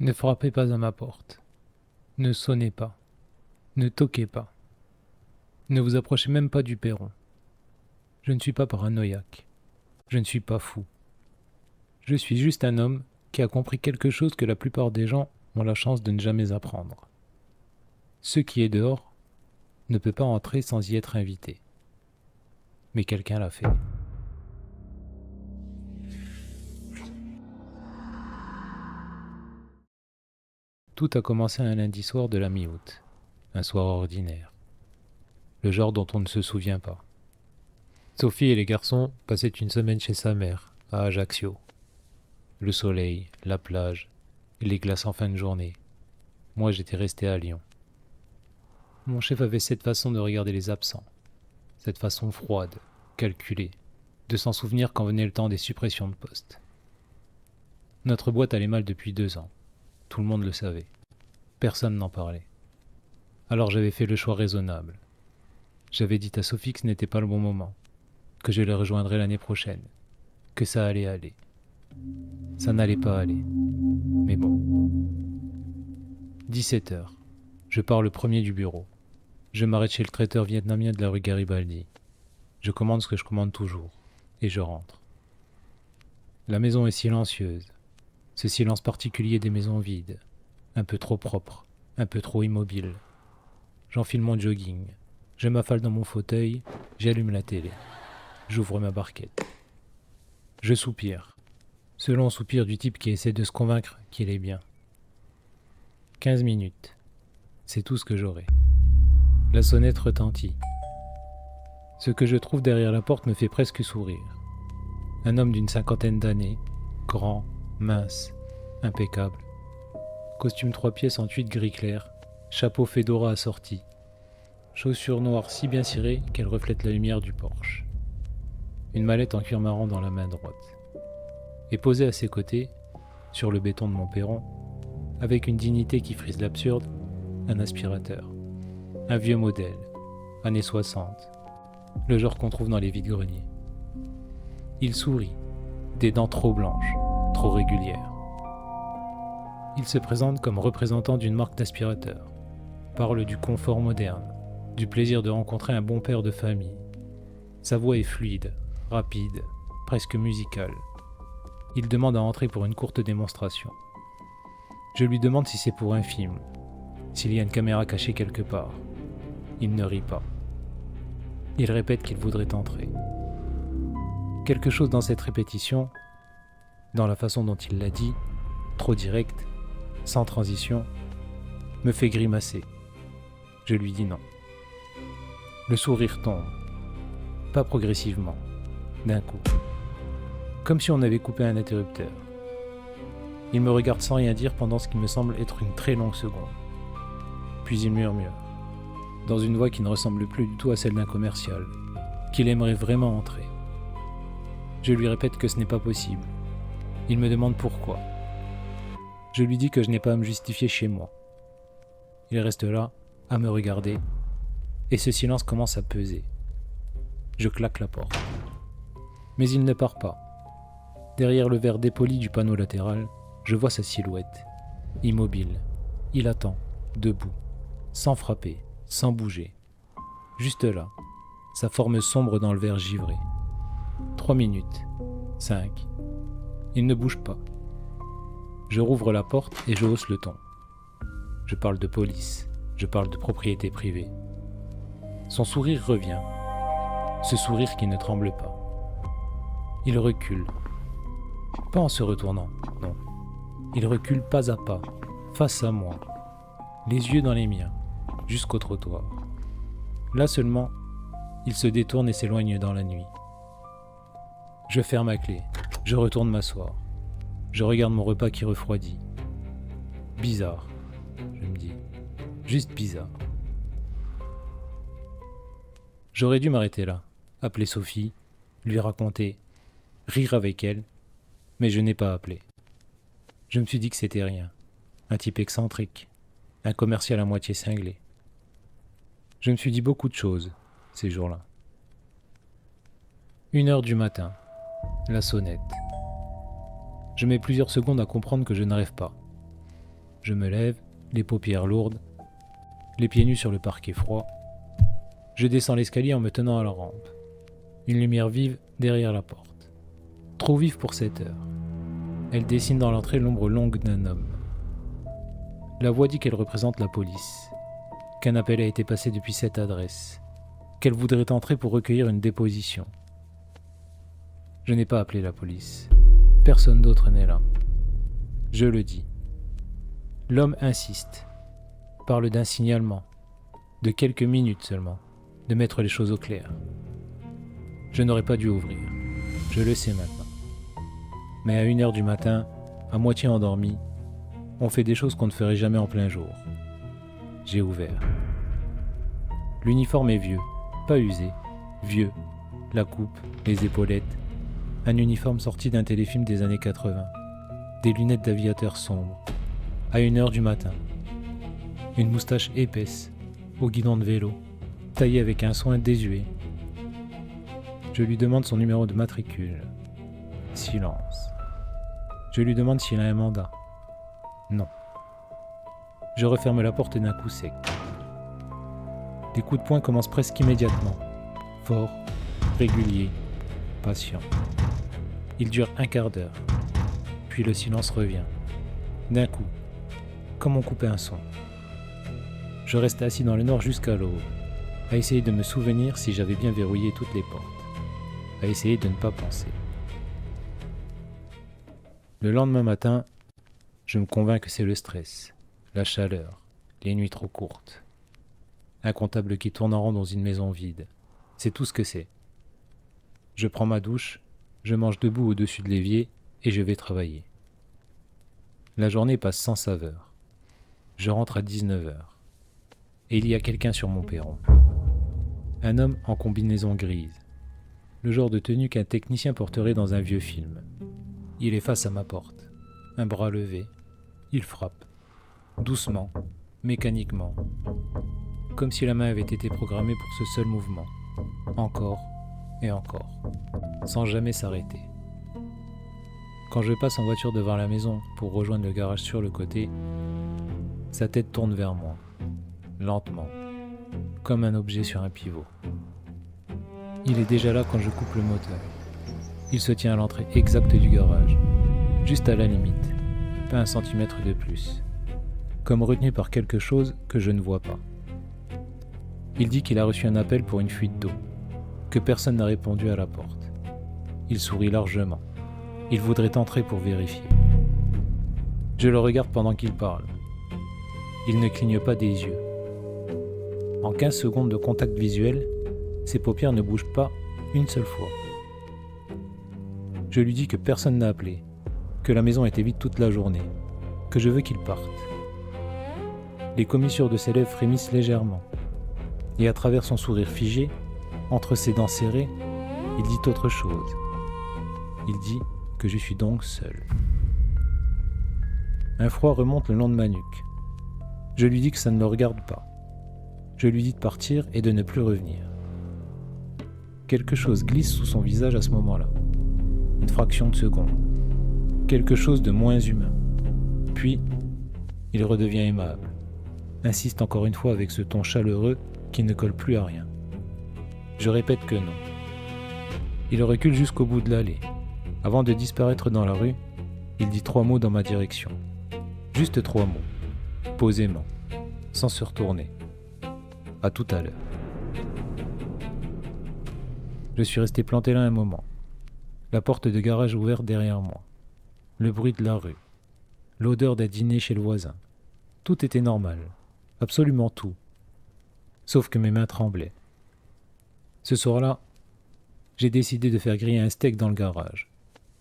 Ne frappez pas à ma porte. Ne sonnez pas. Ne toquez pas. Ne vous approchez même pas du perron. Je ne suis pas paranoïaque. Je ne suis pas fou. Je suis juste un homme qui a compris quelque chose que la plupart des gens ont la chance de ne jamais apprendre. Ce qui est dehors ne peut pas entrer sans y être invité. Mais quelqu'un l'a fait. Tout a commencé un lundi soir de la mi-août. Un soir ordinaire. Le genre dont on ne se souvient pas. Sophie et les garçons passaient une semaine chez sa mère, à Ajaccio. Le soleil, la plage, et les glaces en fin de journée. Moi, j'étais resté à Lyon. Mon chef avait cette façon de regarder les absents. Cette façon froide, calculée, de s'en souvenir quand venait le temps des suppressions de postes. Notre boîte allait mal depuis 2 ans. Tout le monde le savait. Personne n'en parlait. Alors j'avais fait le choix raisonnable. J'avais dit à Sophie que ce n'était pas le bon moment, que je les rejoindrais l'année prochaine, que ça allait aller. Ça n'allait pas aller. Mais bon. 17h. Je pars le premier du bureau. Je m'arrête chez le traiteur vietnamien de la rue Garibaldi. Je commande ce que je commande toujours. Et je rentre. La maison est silencieuse. Ce silence particulier des maisons vides. Un peu trop propre. Un peu trop immobile. J'enfile mon jogging. Je m'affale dans mon fauteuil. J'allume la télé. J'ouvre ma barquette. Je soupire. Ce long soupir du type qui essaie de se convaincre qu'il est bien. 15 minutes. C'est tout ce que j'aurai. La sonnette retentit. Ce que je trouve derrière la porte me fait presque sourire. Un homme d'une 50aine d'années, grand, mince, impeccable. Costume 3 pièces en tuile gris clair, chapeau fedora assorti. Chaussures noires si bien cirées qu'elles reflètent la lumière du porche. Une mallette en cuir marron dans la main droite. Et posé à ses côtés, sur le béton de mon perron, avec une dignité qui frise l'absurde, un aspirateur. Un vieux modèle, années 60, le genre qu'on trouve dans les vides-greniers. Il sourit, des dents trop blanches, trop régulières. Il se présente comme représentant d'une marque d'aspirateur, parle du confort moderne, du plaisir de rencontrer un bon père de famille. Sa voix est fluide, rapide, presque musicale. Il demande à entrer pour une courte démonstration. Je lui demande si c'est pour un film, s'il y a une caméra cachée quelque part. Il ne rit pas. Il répète qu'il voudrait entrer. Quelque chose dans cette répétition, dans la façon dont il l'a dit, trop direct, sans transition, me fait grimacer. Je lui dis non. Le sourire tombe, pas progressivement, d'un coup, comme si on avait coupé un interrupteur. Il me regarde sans rien dire pendant ce qui me semble être une très longue seconde. Puis il murmure, dans une voix qui ne ressemble plus du tout à celle d'un commercial, qu'il aimerait vraiment entrer. Je lui répète que ce n'est pas possible. Il me demande pourquoi. Je lui dis que je n'ai pas à me justifier chez moi. Il reste là, à me regarder, et ce silence commence à peser. Je claque la porte. Mais il ne part pas. Derrière le verre dépoli du panneau latéral, je vois sa silhouette, immobile. Il attend, debout, sans frapper, sans bouger. Juste là, sa forme sombre dans le verre givré. 3 minutes, 5. Il ne bouge pas. Je rouvre la porte et je hausse le ton. Je parle de police, je parle de propriété privée. Son sourire revient, ce sourire qui ne tremble pas. Il recule, pas en se retournant, non. Il recule pas à pas, face à moi, les yeux dans les miens, jusqu'au trottoir. Là seulement, il se détourne et s'éloigne dans la nuit. Je ferme ma clé, je retourne m'asseoir. Je regarde mon repas qui refroidit. Bizarre, je me dis. Juste bizarre. J'aurais dû m'arrêter là, appeler Sophie, lui raconter, rire avec elle, mais je n'ai pas appelé. Je me suis dit que c'était rien. Un type excentrique, un commercial à moitié cinglé. Je me suis dit beaucoup de choses, ces jours-là. 1h du matin, la sonnette. Je mets plusieurs secondes à comprendre que je n'arrive pas. Je me lève, les paupières lourdes, les pieds nus sur le parquet froid. Je descends l'escalier en me tenant à la rampe. Une lumière vive derrière la porte. Trop vive pour cette heure. Elle dessine dans l'entrée l'ombre longue d'un homme. La voix dit qu'elle représente la police, qu'un appel a été passé depuis cette adresse, qu'elle voudrait entrer pour recueillir une déposition. Je n'ai pas appelé la police. Personne d'autre n'est là. Je le dis. L'homme insiste, parle d'un signalement, de quelques minutes seulement, de mettre les choses au clair. Je n'aurais pas dû ouvrir. Je le sais maintenant. Mais à 1h du matin, à moitié endormi, on fait des choses qu'on ne ferait jamais en plein jour. J'ai ouvert. L'uniforme est vieux, pas usé, vieux. La coupe, les épaulettes. Un uniforme sorti d'un téléfilm des années 80. Des lunettes d'aviateur sombres. À 1h du matin. Une moustache épaisse, au guidon de vélo, taillée avec un soin désuet. Je lui demande son numéro de matricule. Silence. Je lui demande s'il a un mandat. Non. Je referme la porte d'un coup sec. Les coups de poing commencent presque immédiatement. Forts, réguliers, patients. Ils durent un quart d'heure. Puis le silence revient. D'un coup, comme on coupait un son. Je reste assis dans le noir jusqu'à l'aube, à essayer de me souvenir si j'avais bien verrouillé toutes les portes, à essayer de ne pas penser. Le lendemain matin, je me convainc que c'est le stress, la chaleur, les nuits trop courtes. Un comptable qui tourne en rond dans une maison vide, c'est tout ce que c'est. Je prends ma douche, je mange debout au-dessus de l'évier et je vais travailler. La journée passe sans saveur. Je rentre à 19h. Et il y a quelqu'un sur mon perron. Un homme en combinaison grise. Le genre de tenue qu'un technicien porterait dans un vieux film. Il est face à ma porte. Un bras levé. Il frappe. Doucement, mécaniquement. Comme si la main avait été programmée pour ce seul mouvement. Encore et encore. Sans jamais s'arrêter. Quand je passe en voiture devant la maison pour rejoindre le garage sur le côté, sa tête tourne vers moi. Lentement, comme un objet sur un pivot. Il est déjà là quand je coupe le moteur. Il se tient à l'entrée exacte du garage, juste à la limite, pas 1 centimètre de plus, comme retenu par quelque chose que je ne vois pas. Il dit qu'il a reçu un appel pour une fuite d'eau, que personne n'a répondu à la porte. Il sourit largement. Il voudrait entrer pour vérifier. Je le regarde pendant qu'il parle. Il ne cligne pas des yeux. En 15 secondes de contact visuel, ses paupières ne bougent pas une seule fois. Je lui dis que personne n'a appelé, que la maison était vide toute la journée, que je veux qu'il parte. Les commissures de ses lèvres frémissent légèrement, et à travers son sourire figé, entre ses dents serrées, il dit autre chose. Il dit que je suis donc seul. Un froid remonte le long de ma nuque. Je lui dis que ça ne le regarde pas. Je lui dis de partir et de ne plus revenir. Quelque chose glisse sous son visage à ce moment-là. Une fraction de seconde. Quelque chose de moins humain. Puis, il redevient aimable. Insiste encore une fois avec ce ton chaleureux qui ne colle plus à rien. Je répète que non. Il recule jusqu'au bout de l'allée. Avant de disparaître dans la rue, il dit 3 mots dans ma direction. Juste 3 mots. Posément. Sans se retourner. À tout à l'heure. Je suis resté planté là un moment. La porte de garage ouverte derrière moi. Le bruit de la rue. L'odeur d'un dîner chez le voisin. Tout était normal. Absolument tout. Sauf que mes mains tremblaient. Ce soir-là, j'ai décidé de faire griller un steak dans le garage.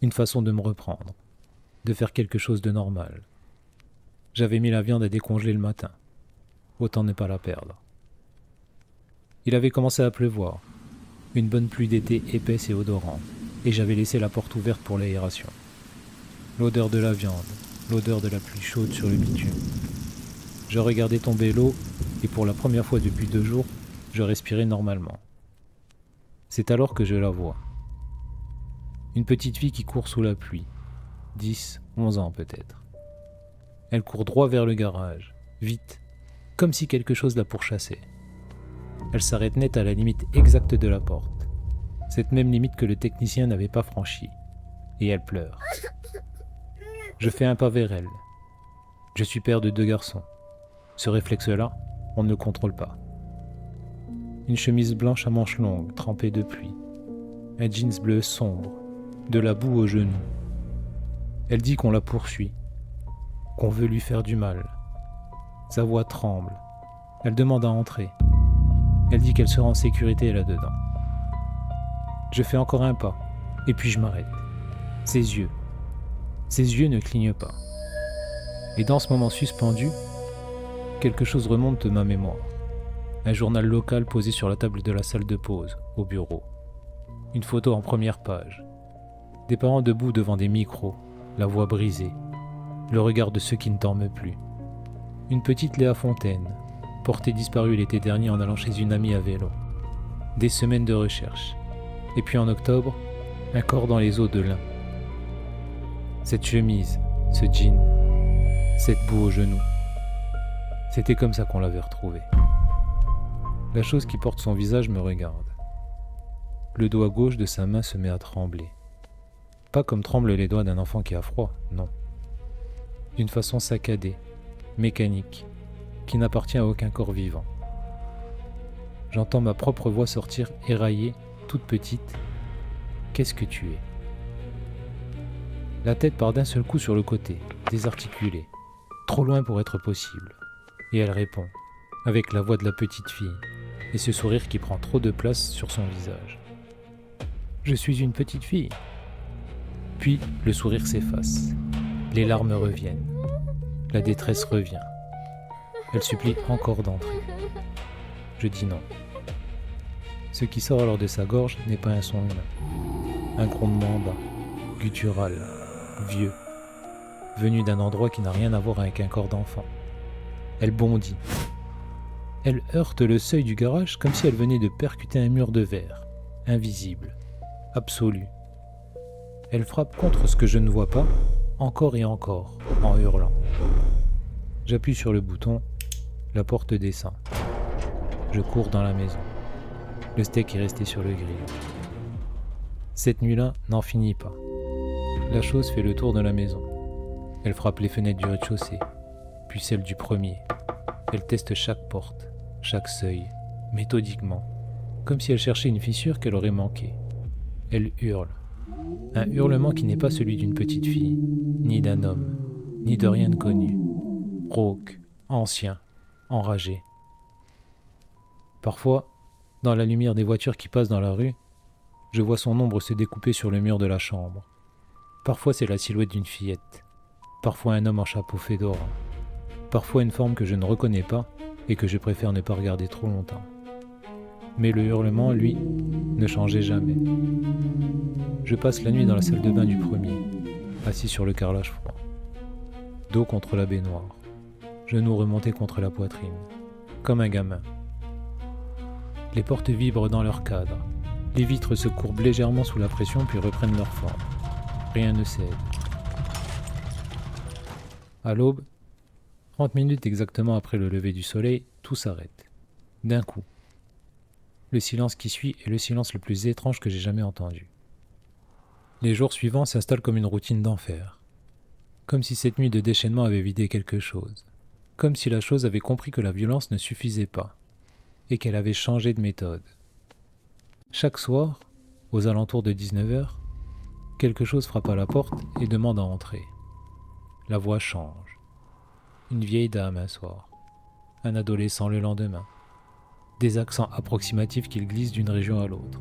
Une façon de me reprendre. De faire quelque chose de normal. J'avais mis la viande à décongeler le matin. Autant ne pas la perdre. Il avait commencé à pleuvoir, une bonne pluie d'été épaisse et odorante, et j'avais laissé la porte ouverte pour l'aération. L'odeur de la viande, l'odeur de la pluie chaude sur le bitume. Je regardais tomber l'eau, et pour la première fois depuis 2 jours, je respirais normalement. C'est alors que je la vois. Une petite fille qui court sous la pluie, 10, 11 ans peut-être. Elle court droit vers le garage, vite, comme si quelque chose la pourchassait. Elle s'arrête net à la limite exacte de la porte, cette même limite que le technicien n'avait pas franchie, et elle pleure. Je fais un pas vers elle. Je suis père de 2 garçons. Ce réflexe-là, on ne le contrôle pas. Une chemise blanche à manches longues, trempée de pluie. Un jeans bleu sombre, de la boue aux genoux. Elle dit qu'on la poursuit, qu'on veut lui faire du mal. Sa voix tremble. Elle demande à entrer. Elle dit qu'elle sera en sécurité là-dedans. Je fais encore un pas, et puis je m'arrête. Ses yeux ne clignent pas. Et dans ce moment suspendu, quelque chose remonte de ma mémoire. Un journal local posé sur la table de la salle de pause, au bureau. Une photo en première page. Des parents debout devant des micros, la voix brisée. Le regard de ceux qui ne dorment plus. Une petite Léa Fontaine, portée disparue l'été dernier en allant chez une amie à vélo. Des semaines de recherche. Et puis en octobre, un corps dans les eaux de l'Ain. Cette chemise, ce jean, cette boue aux genoux. C'était comme ça qu'on l'avait retrouvée. La chose qui porte son visage me regarde. Le doigt gauche de sa main se met à trembler. Pas comme tremblent les doigts d'un enfant qui a froid, non. D'une façon saccadée, mécanique, qui n'appartient à aucun corps vivant. J'entends ma propre voix sortir éraillée, toute petite. Qu'est-ce que tu es ? La tête part d'un seul coup sur le côté, désarticulée, trop loin pour être possible. Et elle répond, avec la voix de la petite fille, et ce sourire qui prend trop de place sur son visage. Je suis une petite fille. Puis le sourire s'efface. Les larmes reviennent. La détresse revient. Elle supplie encore d'entrer. Je dis non. Ce qui sort alors de sa gorge n'est pas un son humain. Un grondement bas, guttural, vieux, venu d'un endroit qui n'a rien à voir avec un corps d'enfant. Elle bondit. Elle heurte le seuil du garage comme si elle venait de percuter un mur de verre, invisible, absolu. Elle frappe contre ce que je ne vois pas, encore et encore, en hurlant. J'appuie sur le bouton, la porte descend. Je cours dans la maison. Le steak est resté sur le grill. Cette nuit-là n'en finit pas. La chose fait le tour de la maison. Elle frappe les fenêtres du rez-de-chaussée, puis celle du premier. Elle teste chaque porte, chaque seuil, méthodiquement, comme si elle cherchait une fissure qu'elle aurait manquée. Elle hurle. Un hurlement qui n'est pas celui d'une petite fille, ni d'un homme, ni de rien de connu. Rauque, ancien, enragé. Parfois, dans la lumière des voitures qui passent dans la rue, je vois son ombre se découper sur le mur de la chambre. Parfois c'est la silhouette d'une fillette, parfois un homme en chapeau fedora, parfois une forme que je ne reconnais pas et que je préfère ne pas regarder trop longtemps. Mais le hurlement, lui, ne changeait jamais. Je passe la nuit dans la salle de bain du premier, assis sur le carrelage froid. Dos contre la baignoire, genoux remontés contre la poitrine, comme un gamin. Les portes vibrent dans leur cadre. Les vitres se courbent légèrement sous la pression puis reprennent leur forme. Rien ne cède. À l'aube, 30 minutes exactement après le lever du soleil, tout s'arrête. D'un coup. Le silence qui suit est le silence le plus étrange que j'ai jamais entendu. Les jours suivants s'installent comme une routine d'enfer. Comme si cette nuit de déchaînement avait vidé quelque chose. Comme si la chose avait compris que la violence ne suffisait pas. Et qu'elle avait changé de méthode. Chaque soir, aux alentours de 19h, quelque chose frappe à la porte et demande à entrer. La voix change. Une vieille dame un soir. Un adolescent le lendemain. Des accents approximatifs qui glissent d'une région à l'autre.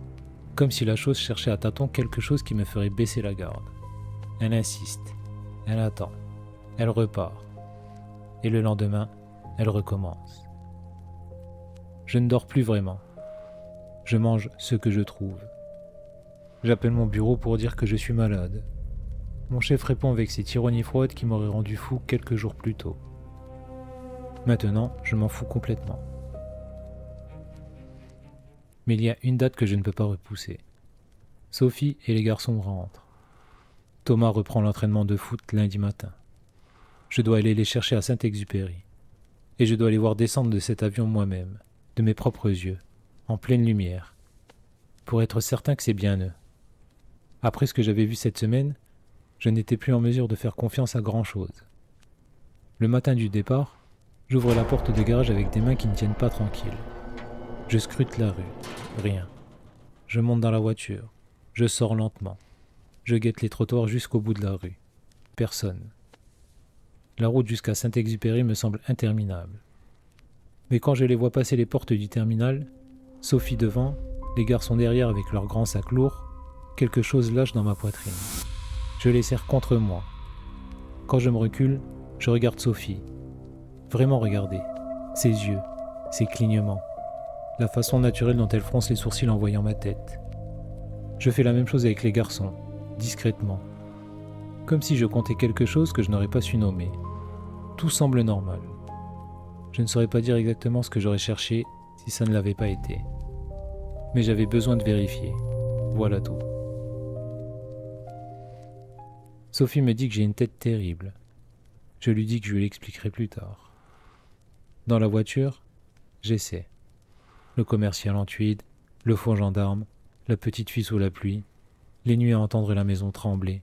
Comme si la chose cherchait à tâtons quelque chose qui me ferait baisser la garde. Elle insiste. Elle attend. Elle repart. Et le lendemain, elle recommence. Je ne dors plus vraiment. Je mange ce que je trouve. J'appelle mon bureau pour dire que je suis malade. Mon chef répond avec cette ironie froide qui m'aurait rendu fou quelques jours plus tôt. Maintenant, je m'en fous complètement. Mais il y a une date que je ne peux pas repousser. Sophie et les garçons rentrent. Thomas reprend l'entraînement de foot lundi matin. Je dois aller les chercher à Saint-Exupéry. Et je dois les voir descendre de cet avion moi-même, de mes propres yeux, en pleine lumière, pour être certain que c'est bien eux. Après ce que j'avais vu cette semaine, je n'étais plus en mesure de faire confiance à grand-chose. Le matin du départ, j'ouvre la porte de garage avec des mains qui ne tiennent pas tranquilles. Je scrute la rue, rien. Je monte dans la voiture, je sors lentement. Je guette les trottoirs jusqu'au bout de la rue. Personne. La route jusqu'à Saint-Exupéry me semble interminable. Mais quand je les vois passer les portes du terminal, Sophie devant, les garçons derrière avec leurs grands sacs lourds, quelque chose lâche dans ma poitrine. Je les serre contre moi. Quand je me recule, je regarde Sophie. Vraiment regarder. Ses yeux, ses clignements. La façon naturelle dont elle fronce les sourcils en voyant ma tête. Je fais la même chose avec les garçons, discrètement. Comme si je comptais quelque chose que je n'aurais pas su nommer. Tout semble normal. Je ne saurais pas dire exactement ce que j'aurais cherché si ça ne l'avait pas été. Mais j'avais besoin de vérifier. Voilà tout. Sophie me dit que j'ai une tête terrible. Je lui dis que je lui l'expliquerai plus tard. Dans la voiture, j'essaie. Le commercial en tweed, le faux gendarme, la petite fille sous la pluie, les nuits à entendre la maison trembler.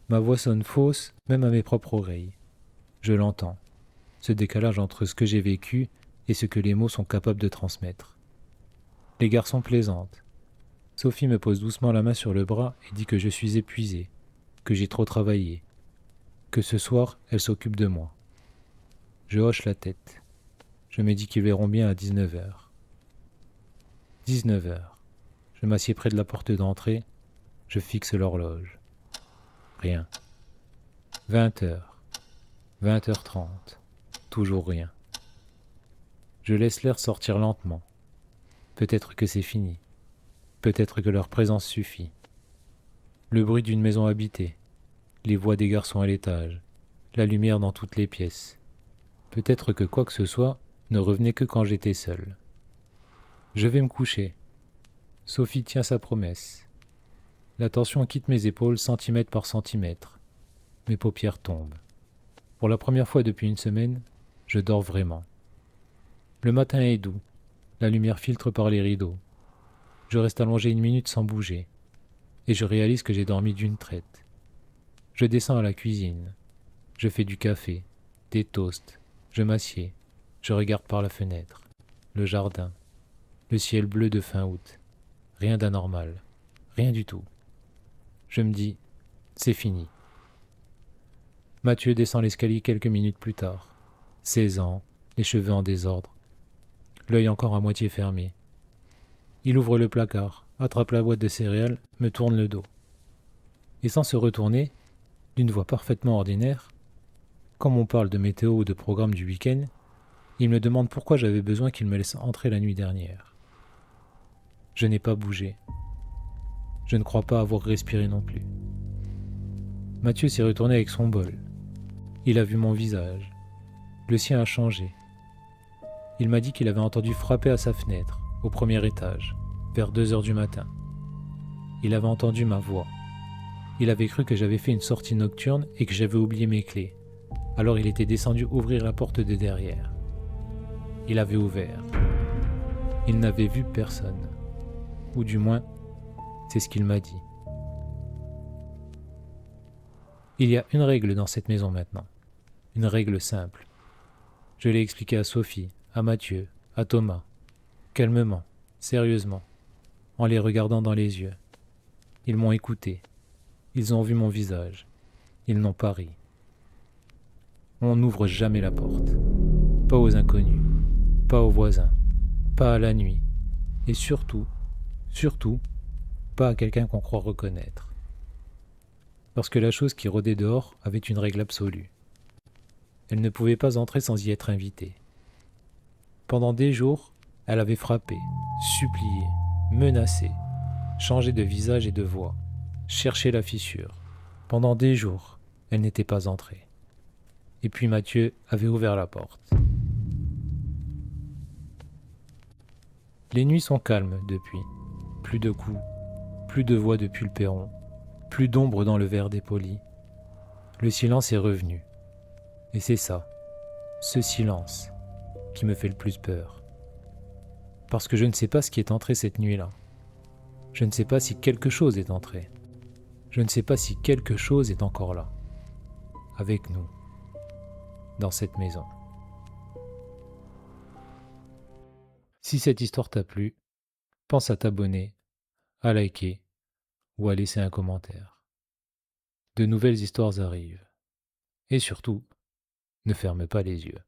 Ma voix sonne fausse, même à mes propres oreilles. Je l'entends, ce décalage entre ce que j'ai vécu et ce que les mots sont capables de transmettre. Les garçons plaisantent. Sophie me pose doucement la main sur le bras et dit que je suis épuisé, que j'ai trop travaillé, que ce soir, elle s'occupe de moi. Je hoche la tête. Je me dis qu'ils verront bien à 19h. 19h. Je m'assieds près de la porte d'entrée. Je fixe l'horloge. Rien. 20h. 20h30. Toujours rien. Je laisse l'air sortir lentement. Peut-être que c'est fini. Peut-être que leur présence suffit. Le bruit d'une maison habitée. Les voix des garçons à l'étage. La lumière dans toutes les pièces. Peut-être que quoi que ce soit ne revenait que quand j'étais seul. Je vais me coucher. Sophie tient sa promesse. La tension quitte mes épaules centimètre par centimètre. Mes paupières tombent. Pour la première fois depuis une semaine, je dors vraiment. Le matin est doux. La lumière filtre par les rideaux. Je reste allongé 1 minute sans bouger. Et je réalise que j'ai dormi d'une traite. Je descends à la cuisine. Je fais du café, des toasts. Je m'assieds. Je regarde par la fenêtre. Le jardin. Le ciel bleu de fin août. Rien d'anormal. Rien du tout. Je me dis, c'est fini. Mathieu descend l'escalier quelques minutes plus tard. 16 ans, les cheveux en désordre. L'œil encore à moitié fermé. Il ouvre le placard, attrape la boîte de céréales, me tourne le dos. Et sans se retourner, d'une voix parfaitement ordinaire, comme on parle de météo ou de programme du week-end, il me demande pourquoi j'avais besoin qu'il me laisse entrer la nuit dernière. Je n'ai pas bougé. Je ne crois pas avoir respiré non plus. Mathieu s'est retourné avec son bol. Il a vu mon visage. Le sien a changé. Il m'a dit qu'il avait entendu frapper à sa fenêtre, au premier étage, vers 2h du matin. Il avait entendu ma voix. Il avait cru que j'avais fait une sortie nocturne et que j'avais oublié mes clés. Alors il était descendu ouvrir la porte de derrière. Il avait ouvert. Il n'avait vu personne. Ou du moins, c'est ce qu'il m'a dit. Il y a une règle dans cette maison maintenant. Une règle simple. Je l'ai expliqué à Sophie, à Mathieu, à Thomas. Calmement, sérieusement, en les regardant dans les yeux. Ils m'ont écouté. Ils ont vu mon visage. Ils n'ont pas ri. On n'ouvre jamais la porte. Pas aux inconnus. Pas aux voisins. Pas à la nuit. Et surtout, pas à quelqu'un qu'on croit reconnaître. Parce que la chose qui rôdait dehors avait une règle absolue. Elle ne pouvait pas entrer sans y être invitée. Pendant des jours, elle avait frappé, supplié, menacé, changé de visage et de voix, cherché la fissure. Pendant des jours, elle n'était pas entrée. Et puis Mathieu avait ouvert la porte. Les nuits sont calmes depuis. Plus de coups, plus de voix depuis le perron, plus d'ombre dans le verre dépoli. Le silence est revenu. Et c'est ça, ce silence, qui me fait le plus peur. Parce que je ne sais pas ce qui est entré cette nuit-là. Je ne sais pas si quelque chose est entré. Je ne sais pas si quelque chose est encore là, avec nous, dans cette maison. Si cette histoire t'a plu, pense à t'abonner, à liker ou à laisser un commentaire. De nouvelles histoires arrivent. Et surtout, ne ferme pas les yeux.